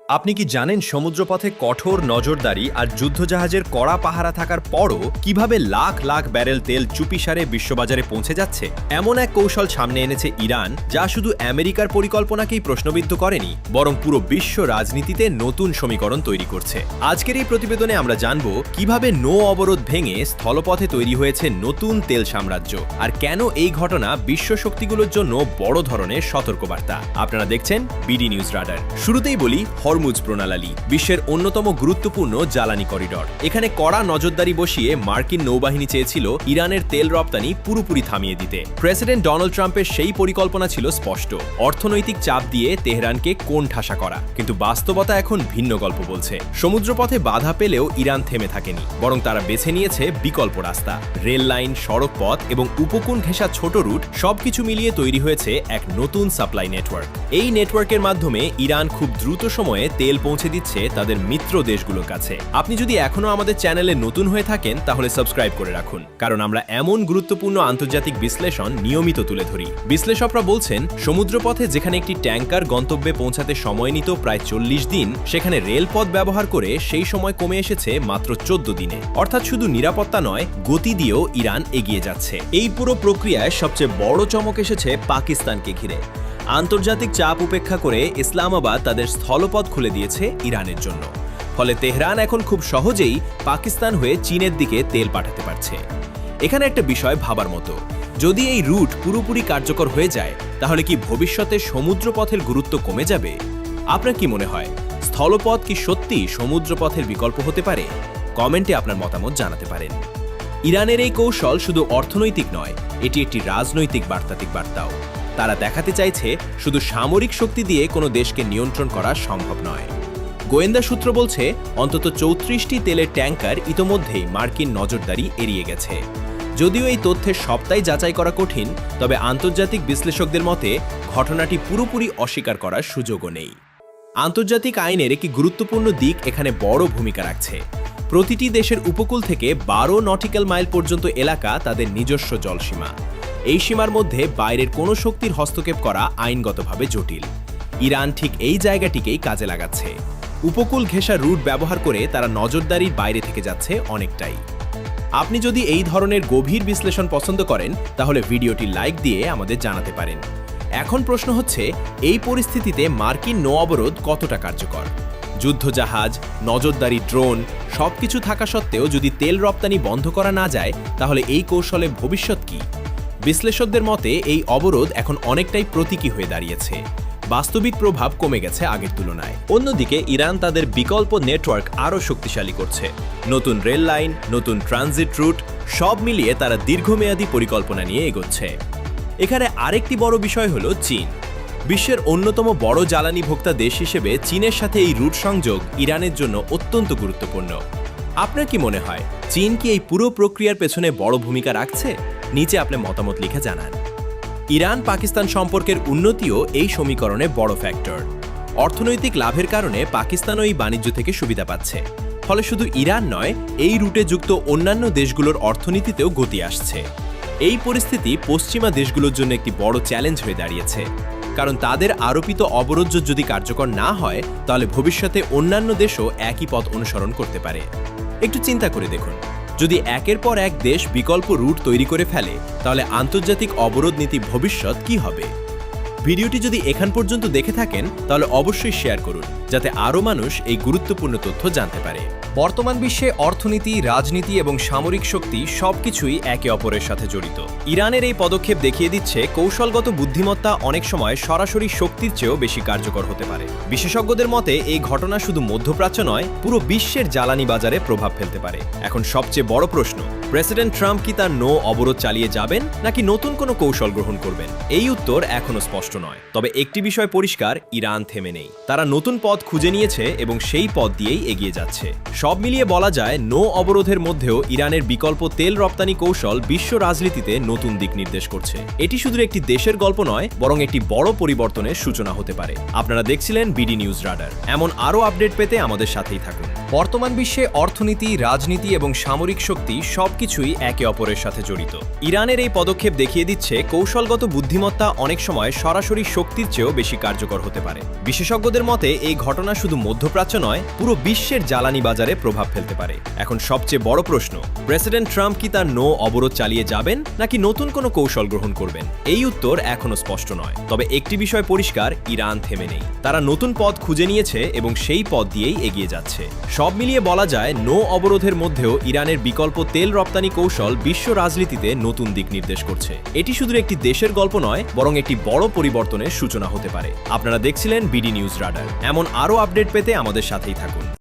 আপনি কি জানেন সমুদ্রপথে কঠোর নজরদারি আর যুদ্ধজাহাজের কড়া পাহারা থাকার পরও কিভাবে লাখ লাখ ব্যারেল তেল চুপিসারে বিশ্ববাজারে পৌঁছে যাচ্ছে? এমন এক কৌশল সামনে এনেছে ইরান, যা শুধু আমেরিকার পরিকল্পনাকেই প্রশ্নবিদ্ধ করেনি, বরং পুরো বিশ্ব রাজনীতিতে নতুন সমীকরণ তৈরি করছে। আজকের এই প্রতিবেদনে আমরা জানব কিভাবে নৌ অবরোধ ভেঙে স্থলপথে তৈরি হয়েছে নতুন তেল সাম্রাজ্য, আর কেন এই ঘটনা বিশ্ব শক্তিগুলোর জন্য বড় ধরনের সতর্কবার্তা। আপনারা দেখছেন বিডি নিউজ রাডার। শুরুতেই বলি হরমুজ প্রণালী, বিশ্বের অন্যতম গুরুত্বপূর্ণ জ্বালানি করিডর। এখানে কড়া নজরদারি বসিয়ে মার্কিন নৌবাহিনী চেয়েছিল ইরানের তেল রপ্তানি পুরোপুরি থামিয়ে দিতে। প্রেসিডেন্ট ডোনাল্ড ট্রাম্পের সেই পরিকল্পনা ছিল স্পষ্ট, অর্থনৈতিক চাপ দিয়ে তেহরানকে কোণঠাসা করা। কিন্তু বাস্তবতা এখন ভিন্ন গল্প বলছে। সমুদ্রপথে বাধা পেলেও ইরান থেমে থাকেনি, বরং তারা বেছে নিয়েছে বিকল্প রাস্তা। রেল লাইন, সড়ক পথ এবং উপকূল ঘেঁষা ছোট রুট সবকিছু মিলিয়ে তৈরি হয়েছে এক নতুন সাপ্লাই নেটওয়ার্ক। এই নেটওয়ার্কের মাধ্যমে ইরান খুব দ্রুত সময়ে তেল পৌঁছে দিচ্ছে তাদের মিত্র দেশগুলোর কাছে। আপনি যদি এখনো আমাদের চ্যানেলে নতুন হয়ে থাকেন, তাহলে সাবস্ক্রাইব করে রাখুন, কারণ আমরা এমন গুরুত্বপূর্ণ আন্তর্জাতিক বিশ্লেষণ নিয়মিত তুলে ধরি। বিশ্লেষকরা বলছেন, সমুদ্রপথে যেখানে একটি ট্যাঙ্কার গন্তব্যে পৌঁছাতে সময় নিত প্রায় 40 দিন, সেখানে রেলপথ ব্যবহার করে সেই সময় কমে এসেছে মাত্র 14 দিনে। অর্থাৎ শুধু নিরাপত্তা নয়, গতি দিয়েও ইরান এগিয়ে যাচ্ছে। এই পুরো প্রক্রিয়ায় সবচেয়ে বড় চমক এসেছে পাকিস্তানকে ঘিরে। আন্তর্জাতিক চাপ উপেক্ষা করে ইসলামাবাদ তাদের স্থলপথ খুলে দিয়েছে ইরানের জন্য। ফলে তেহরান এখন খুব সহজেই পাকিস্তান হয়ে চীনের দিকে তেল পাঠাতে পারছে। এখানে একটা বিষয় ভাবার মতো, যদি এই রুট পুরোপুরি কার্যকর হয়ে যায়, তাহলে কি ভবিষ্যতে সমুদ্রপথের গুরুত্ব কমে যাবে? আপনার কি মনে হয়, স্থলপথ কি সত্যি সমুদ্রপথের বিকল্প হতে পারে? কমেন্টে আপনার মতামত জানাতে পারেন। ইরানের এই কৌশল শুধু অর্থনৈতিক নয়, এটি একটি রাজনৈতিক বার্তাও। তারা দেখাতে চাইছে শুধু সামরিক শক্তি দিয়ে কোনো দেশকে নিয়ন্ত্রণ করা সম্ভব নয়। গোয়েন্দা সূত্র বলছে, অন্তত 34টি তেলের ট্যাঙ্কার ইতোমধ্যেই মার্কিন নজরদারি এড়িয়ে গেছে। যদিও এই তথ্যের সবটাই যাচাই করা কঠিন, তবে আন্তর্জাতিক বিশ্লেষকদের মতে ঘটনাটি পুরোপুরি অস্বীকার করার সুযোগও নেই। আন্তর্জাতিক আইনের একটি গুরুত্বপূর্ণ দিক এখানে বড় ভূমিকা রাখছে। প্রতিটি দেশের উপকূল থেকে 12 নটিক্যাল মাইল পর্যন্ত এলাকা তাদের নিজস্ব জলসীমা। এই সীমার মধ্যে বাইরের কোনো শক্তির হস্তক্ষেপ করা আইনগতভাবে জটিল। ইরান ঠিক এই জায়গাটিকেই কাজে লাগাচ্ছে। উপকূল ঘেঁষা রুট ব্যবহার করে তারা নজরদারির বাইরে থেকে যাচ্ছে অনেকটাই। আপনি যদি এই ধরনের গভীর বিশ্লেষণ পছন্দ করেন, তাহলে ভিডিওটি লাইক দিয়ে আমাদের জানাতে পারেন। এখন প্রশ্ন হচ্ছে, এই পরিস্থিতিতে মার্কিন নৌ অবরোধ কতটা কার্যকর? যুদ্ধজাহাজ, নজরদারি ড্রোন সবকিছু থাকা সত্ত্বেও যদি তেল রপ্তানি বন্ধ করা না যায়, তাহলে এই কৌশলের ভবিষ্যৎ কি? বিশ্লেষকদের মতে এই অবরোধ এখন অনেকটাই প্রতীকী হয়ে দাঁড়িয়েছে। বাস্তবিক প্রভাব কমে গেছে আগের তুলনায়। অন্যদিকে ইরান তাদের বিকল্প নেটওয়ার্ক আরও শক্তিশালী করছে। নতুন রেল লাইন, নতুন ট্রানজিট রুট সব মিলিয়ে তারা দীর্ঘমেয়াদী পরিকল্পনা নিয়ে এগোচ্ছে। এখানে আরেকটি বড় বিষয় হলো চীন। বিশ্বের অন্যতম বড় জ্বালানি ভোক্তা দেশ হিসেবে চীনের সাথে এই রুট সংযোগ ইরানের জন্য অত্যন্ত গুরুত্বপূর্ণ। আপনার কি মনে হয়, চীন কি এই পুরো প্রক্রিয়ার পেছনে বড় ভূমিকা রাখছে? নিচে আপনার মতামত লিখে জানান। ইরান পাকিস্তান সম্পর্কের উন্নতিও এই সমীকরণে বড় ফ্যাক্টর। অর্থনৈতিক লাভের কারণে পাকিস্তানও এই বাণিজ্য থেকে সুবিধা পাচ্ছে। ফলে শুধু ইরান নয়, এই রুটে যুক্ত অন্যান্য দেশগুলোর অর্থনীতিতেও গতি আসছে। এই পরিস্থিতি পশ্চিমা দেশগুলোর জন্য একটি বড় চ্যালেঞ্জ হয়ে দাঁড়িয়েছে, কারণ তাদের আরোপিত অবরোধ যদি কার্যকর না হয়, তাহলে ভবিষ্যতে অন্যান্য দেশও একই পথ অনুসরণ করতে পারে। একটু চিন্তা করে দেখুন, যদি একের পর এক দেশ বিকল্প রুট তৈরি করে ফেলে, তাহলে আন্তর্জাতিক অবরোধ নীতি ভবিষ্যৎ কি হবে? ভিডিওটি যদি এখান পর্যন্ত দেখে থাকেন, তাহলে অবশ্যই শেয়ার করুন, যাতে আরও মানুষ এই গুরুত্বপূর্ণ তথ্য জানতে পারে। বর্তমান বিশ্বে অর্থনীতি, রাজনীতি এবং সামরিক শক্তি সবকিছুই একে অপরের সাথে জড়িত। ইরানের এই পদক্ষেপ দেখিয়ে দিচ্ছে কৌশলগত বুদ্ধিমত্তা অনেক সময় সরাসরি শক্তির চেয়েও বেশি কার্যকর হতে পারে। বিশেষজ্ঞদের মতে এই ঘটনা শুধু মধ্যপ্রাচ্য নয়, পুরো বিশ্বের জ্বালানি বাজারে প্রভাব ফেলতে পারে। এখন সবচেয়ে বড় প্রশ্ন, প্রেসিডেন্ট ট্রাম্প কি তার নৌ অবরোধ চালিয়ে যাবেন, নাকি নতুন কোনো কৌশল গ্রহণ করবেন? এই উত্তর এখনো স্পষ্ট নয়। তবে একটি বিষয় পরিষ্কার, ইরান থেমে নেই। তারা নতুন পথ খুঁজে নিয়েছে এবং সেই পথ দিয়েই এগিয়ে যাচ্ছে। সব মিলিয়ে বলা যায়, নৌ অবরোধের মধ্যেও ইরানের বিকল্প তেল রপ্তানি কৌশল বিশ্ব রাজনীতিতে নতুন দিক নির্দেশ করছে। এটি শুধু একটি দেশের গল্প নয়, বরং একটি বড় পরিবর্তনের সূচনা হতে পারে। আপনারা দেখছিলেন বিডি নিউজ রাডার। এমন আরও আপডেট পেতে আমাদের সাথেই থাকুন। বর্তমান বিশ্বে অর্থনীতি, রাজনীতি এবং সামরিক শক্তি সবকিছুই একে অপরের সাথে জড়িত। ইরানের এই পদক্ষেপ দেখিয়ে দিচ্ছে কৌশলগত বুদ্ধিমত্তা অনেক সময় সরাসরি শক্তির চেয়েও বেশি কার্যকর হতে পারে। বিশেষজ্ঞদের মতে এই ঘটনা শুধু মধ্যপ্রাচ্য নয়, পুরো বিশ্বের জ্বালানি বাজারে প্রভাব ফেলতে পারে। এখন সবচেয়ে বড় প্রশ্ন, প্রেসিডেন্ট ট্রাম্প কি তার নো অবরোধ চালিয়ে যাবেন নাকি নতুন কোনো কৌশল গ্রহণ করবেন? এই উত্তর এখনো স্পষ্ট নয়। তবে একটি বিষয় পরিষ্কার, ইরান থেমে নেই। তারা নতুন পথ খুঁজে নিয়েছে এবং সেই পথ দিয়েই এগিয়ে যাচ্ছে। সব মিলিয়ে বলা যায়, নো অবরোধের মধ্যেও ইরানের বিকল্প তেল রপ্তানি কৌশল বিশ্ব রাজনীতিতে নতুন দিক নির্দেশ করছে। এটি শুধু একটি দেশের গল্প নয়, বরং একটি বড় পরিবর্তনের সূচনা হতে পারে। আপনারা দেখছিলেন বিডি নিউজ রাডার। এমন আরও আপডেট পেতে আমাদের সাথেই থাকুন।